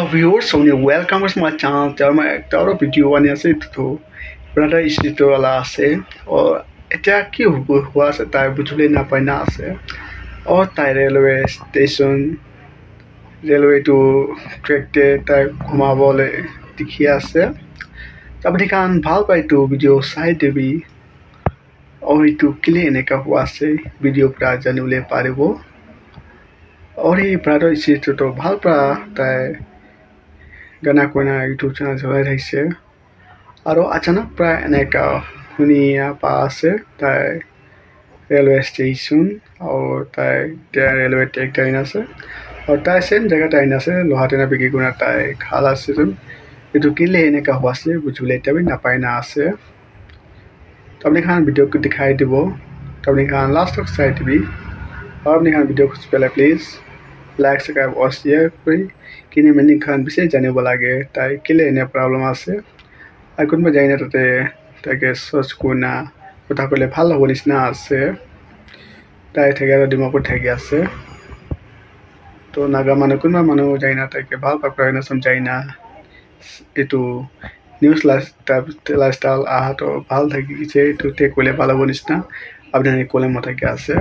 viewers, only welcome to my channel. Tell my actor video one আছে তো brother ইসিটো ala আছে ও এটা কি হোৱা আছে তাই বুঝলে না পাই না আছে ও তাই ৰেলৱে ষ্টেচন ৰেলৱে টু ট্ৰেকতে তাই ঘুমাবলৈ দেখি আছে আপুনি কান ভাল পাইতো ভিডিঅ' চাই দিবি और itu kili এনেকা হোৱা আছে ভিডিঅ' পৰা জানিবলৈ পাৰিব और এই brother ইসিটো তো ভাল পৰা তাই গানা কোনা ইউটিউব চেনেল চলাই থাকিছে আৰু আচানক প্ৰায় এনেকা শুনিয়া পা আছে তাই ৰেলৱে ষ্টেচন আৰু তাই ৰেলৱে ট্ৰেক টাইন আছে আৰু তাই সেম জেগাত আইন আছে লোহাটেনা বিক্ৰী কৰা তাই খাল আছে এইটো কিলে এনেকা হোৱা আছে বুজিবলৈ এতিয়া নাপাই না আছে আপুনি খান ভিডিঅ' দেখাই দিব আপুনি খান লাষ্টক চাই দিবি আৰু আপুনি খান ভিডিঅ' খুঁজি পেলাই প্লিজ লাইক সাবস্ক্ৰাইব और शेयर কৰি কিনে মেনি খান বিশেষ জানিব লাগে তাই কিলে এনে প্ৰব্লেম আছে আৰু কোনবা যাই না তাতে তাকে সচ কোনা কথা কলে ভাল হ'ব নিচিনা আছে তাই থেকে আৰু ডিমাপুৰ থাকি আছে তো নাগা মানুহ কোনবা মানুহ যাই না তাকে ভাল পায় না সমঝাই না এইটো নিউজ লাইফষ্টাইল আহাটো ভাল থাকি গেছে এইটো তে কলে ভাল হ'ব নিচিনা আপুনি কলে মতে আছে